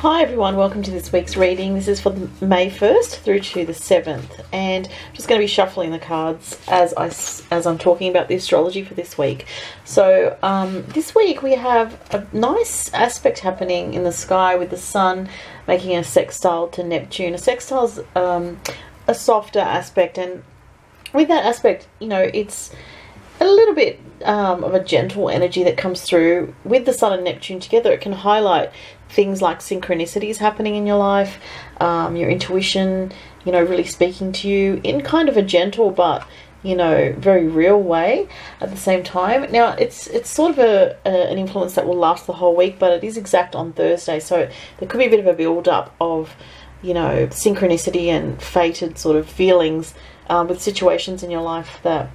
Hi everyone, welcome to this week's reading. This is for May 1st through to the 7th, and I'm just going to be shuffling the cards as I'm talking about the astrology for this week. So this week we have a nice aspect happening in the sky with the sun making a sextile to Neptune. A sextile is a softer aspect, and with that aspect, you know, it's a little bit of a gentle energy that comes through. With the sun and Neptune together, it can highlight things like synchronicities happening in your life, your intuition, you know, really speaking to you in kind of a gentle but, you know, very real way at the same time. Now, it's sort of an influence that will last the whole week, but it is exact on Thursday, so there could be a bit of a build-up of, you know, synchronicity and fated sort of feelings with situations in your life that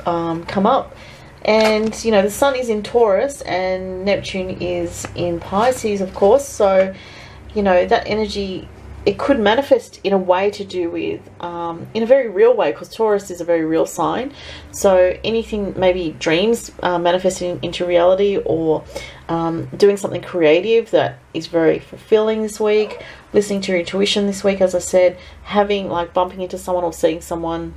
come up. And, you know, the sun is in Taurus and Neptune is in Pisces, of course. So, you know, that energy, it could manifest in a way to do with, in a very real way, because Taurus is a very real sign. So anything, maybe dreams manifesting into reality, or doing something creative that is very fulfilling this week, listening to your intuition this week, as I said, having, like, bumping into someone or seeing someone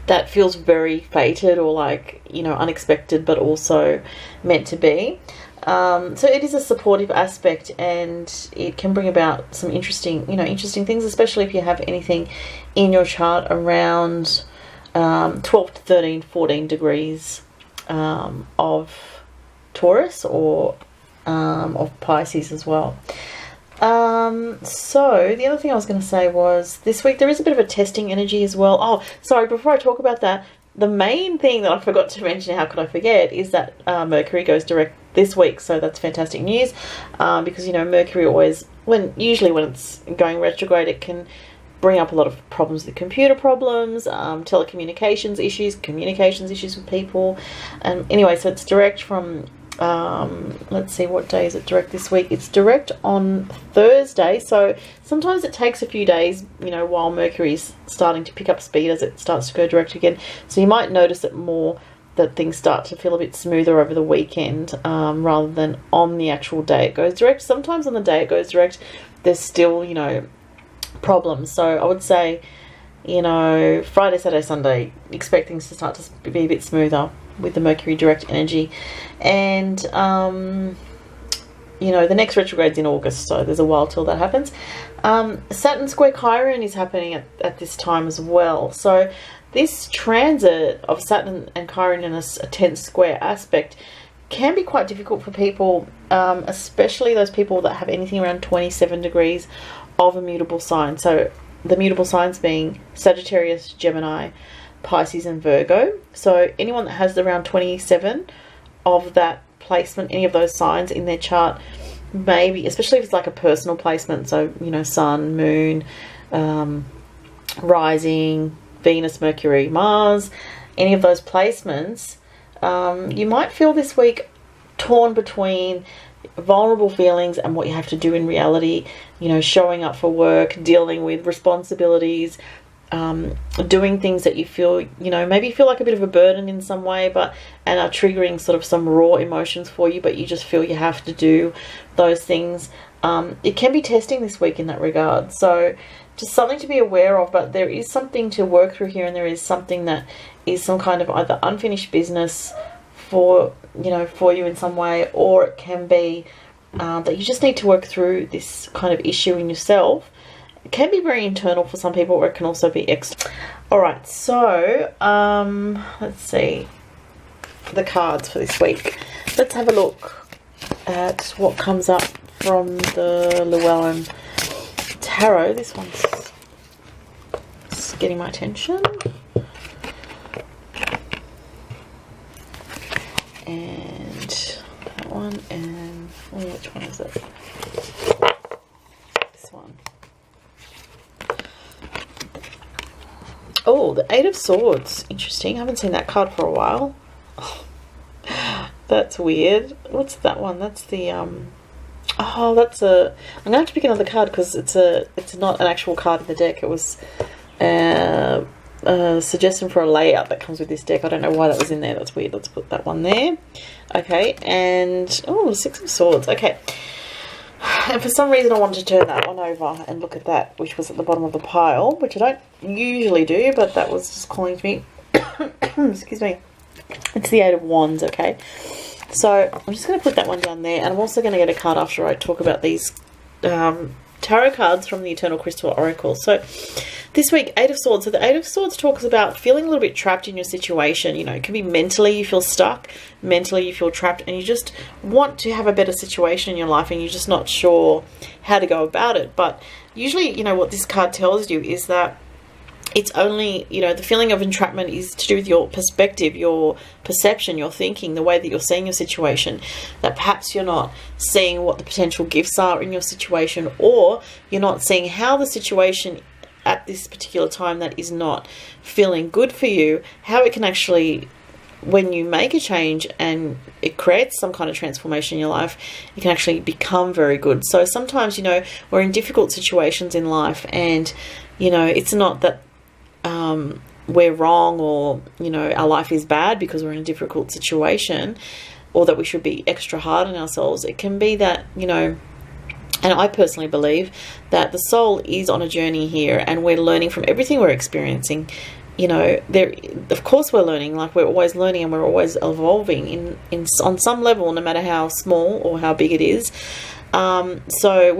that feels very fated or, like, you know, unexpected but also meant to be. So it is a supportive aspect, and it can bring about some interesting things, especially if you have anything in your chart around 12 to 13, 14 degrees of Taurus or of Pisces as well. So the other thing I was going to say was this week there is a bit of a testing energy as well. Oh, sorry, before I talk about that, the main thing that I forgot to mention, how could I forget, is that Mercury goes direct this week. So that's fantastic news, because, you know, Mercury always, usually when it's going retrograde, it can bring up a lot of problems with computer problems, telecommunications issues, communications issues with people. And anyway, so it's direct from let's see, what day is it direct this week? It's direct on Thursday, so sometimes it takes a few days, you know, while Mercury's starting to pick up speed as it starts to go direct again. So you might notice it more, that things start to feel a bit smoother over the weekend, rather than on the actual day it goes direct. Sometimes on the day it goes direct, there's still, you know, problems. So I would say, you know, Friday, Saturday, Sunday, expect things to start to be a bit smoother with the Mercury direct energy. And you know, the next retrograde's in August, so there's a while till that happens. Saturn square Chiron is happening at this time as well. So this transit of Saturn and Chiron in a tense square aspect can be quite difficult for people, especially those people that have anything around 27 degrees of a mutable sign. So the mutable signs being Sagittarius, Gemini, Pisces and Virgo. So anyone that has around 27 of that placement, any of those signs in their chart, maybe, especially if it's like a personal placement, so, you know, Sun, Moon, Rising, Venus, Mercury, Mars, any of those placements, you might feel this week torn between vulnerable feelings and what you have to do in reality, you know, showing up for work, dealing with responsibilities, doing things that you feel, you know, maybe feel like a bit of a burden in some way, and are triggering sort of some raw emotions for you, but you just feel you have to do those things. It can be testing this week in that regard, so just something to be aware of. But there is something to work through here, and there is something that is some kind of either unfinished business for, you know, for you in some way, or it can be that you just need to work through this kind of issue in yourself. It can be very internal for some people, or it can also be external. Alright, so let's see the cards for this week. Let's have a look at what comes up from the Llewellyn Tarot. This one's just getting my attention. And that one, and which one is it? This one. Oh, the Eight of Swords. Interesting. I haven't seen that card for a while. Oh, that's weird. What's that one? That's the oh, that's a. I'm gonna have to pick another card because it's not an actual card in the deck. It was a suggestion for a layout that comes with this deck. I don't know why that was in there. That's weird. Let's put that one there. Okay, and oh, Six of Swords. Okay. And for some reason I wanted to turn that one over and look at that, which was at the bottom of the pile, which I don't usually do, but that was just calling to me. Excuse me. It's the Eight of Wands, okay? So I'm just going to put that one down there, and I'm also going to get a card after I talk about these tarot cards from the Eternal Crystal Oracle. So this week, Eight of Swords. So the Eight of Swords talks about feeling a little bit trapped in your situation. You know, it can be mentally you feel stuck, mentally you feel trapped, and you just want to have a better situation in your life, and you're just not sure how to go about it. But usually, you know, what this card tells you is that it's only, you know, the feeling of entrapment is to do with your perspective, your perception, your thinking, the way that you're seeing your situation, that perhaps you're not seeing what the potential gifts are in your situation, or you're not seeing how the situation at this particular time that is not feeling good for you, how it can actually, when you make a change and it creates some kind of transformation in your life, it can actually become very good. So sometimes, you know, we're in difficult situations in life, and, you know, it's not that we're wrong, or, you know, our life is bad because we're in a difficult situation, or that we should be extra hard on ourselves. It can be that, you know, and I personally believe that the soul is on a journey here, and we're learning from everything we're experiencing. You know, of course we're learning, like we're always learning, and we're always evolving on some level, no matter how small or how big it is. So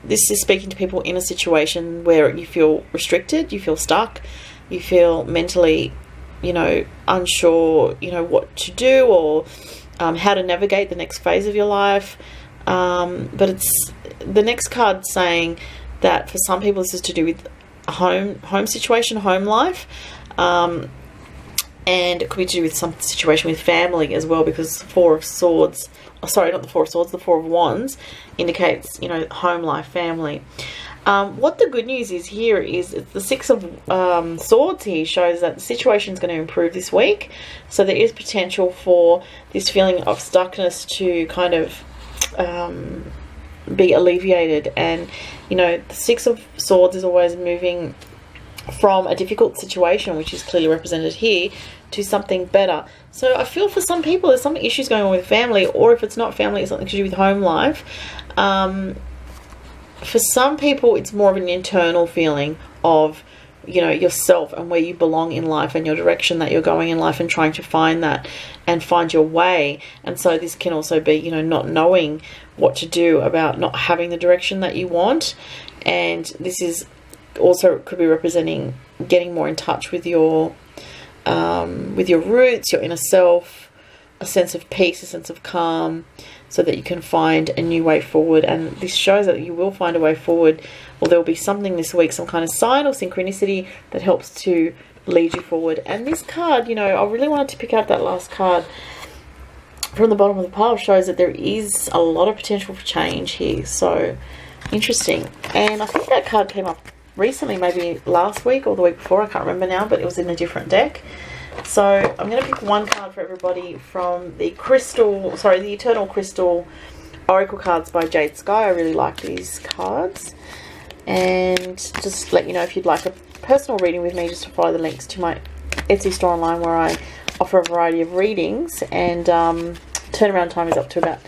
this is speaking to people in a situation where you feel restricted, you feel stuck, you feel mentally, you know, unsure, you know, what to do, or how to navigate the next phase of your life. But it's the next card saying that for some people this is to do with a home situation, home life. And it could be to do with some situation with family as well, because Four of Swords, sorry, not the Four of Swords, the Four of Wands indicates, you know, home life, family. What the good news is here is the Six of Swords here shows that the situation is going to improve this week. So there is potential for this feeling of stuckness to kind of be alleviated. And, you know, the Six of Swords is always moving from a difficult situation, which is clearly represented here, to something better. So I feel for some people there's some issues going on with family, or if it's not family, it's something to do with home life. For some people it's more of an internal feeling of, you know, yourself and where you belong in life and your direction that you're going in life, and trying to find that and find your way. And so this can also be, you know, not knowing what to do about not having the direction that you want. And this is also could be representing getting more in touch with your roots, your inner self, a sense of peace, a sense of calm, so that you can find a new way forward. And this shows that you will find a way forward, or there will be something this week, some kind of sign or synchronicity that helps to lead you forward. And this card, you know, I really wanted to pick out that last card from the bottom of the pile, shows that there is a lot of potential for change here. So interesting. And I think that card came up recently, maybe last week or the week before, I can't remember now, but it was in a different deck. So I'm going to pick one card for everybody from the the Eternal Crystal Oracle cards by Jade Sky. I really like these cards. And just let you know, if you'd like a personal reading with me, just to follow the links to my Etsy store online, where I offer a variety of readings. And turnaround time is up to about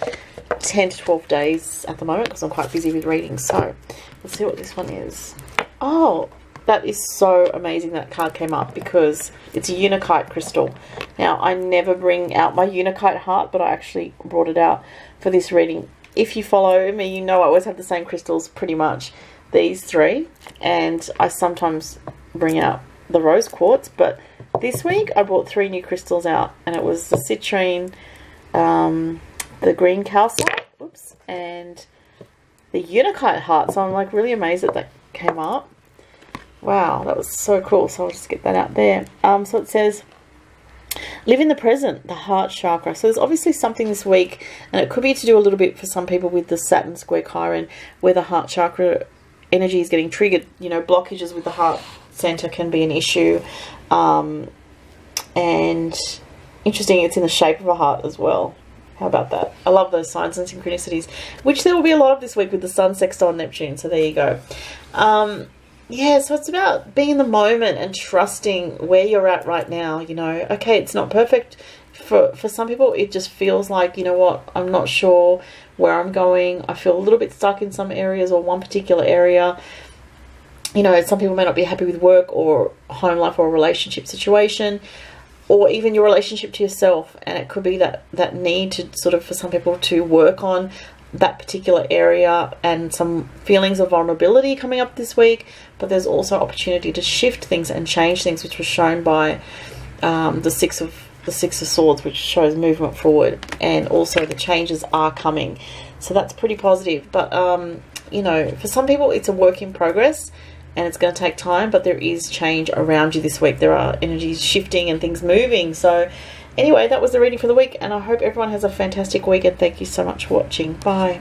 10 to 12 days at the moment, because I'm quite busy with readings. So let's see what this one is. Oh, that is so amazing that card came up, because it's a Unakite crystal. Now, I never bring out my Unakite heart, but I actually brought it out for this reading. If you follow me, you know I always have the same crystals, pretty much, these three. And I sometimes bring out the rose quartz, but this week I brought 3 new crystals out, and it was the citrine, the green calcite, oops, and the Unakite heart. So I'm like really amazed that came up. Wow, that was so cool. So I'll just get that out there. So it says, live in the present, the heart chakra. So there's obviously something this week, and it could be to do a little bit for some people with the Saturn square Chiron, where the heart chakra energy is getting triggered. You know, blockages with the heart center can be an issue. And interesting, it's in the shape of a heart as well. How about that? I love those signs and synchronicities, which there will be a lot of this week with the Sun sextile Neptune. So there you go. Yeah, so it's about being in the moment and trusting where you're at right now. You know, okay, it's not perfect for some people, it just feels like, you know what, I'm not sure where I'm going. I feel a little bit stuck in some areas or one particular area. You know, some people may not be happy with work or home life or a relationship situation, or even your relationship to yourself. And it could be that need to sort of, for some people, to work on that particular area, and some feelings of vulnerability coming up this week. But there's also opportunity to shift things and change things, which was shown by the Six of Swords, which shows movement forward, and also the changes are coming. So that's pretty positive. But you know, for some people it's a work in progress and it's going to take time, but there is change around you this week. There are energies shifting and things moving. So anyway, that was the reading for the week, and I hope everyone has a fantastic week, and thank you so much for watching. Bye.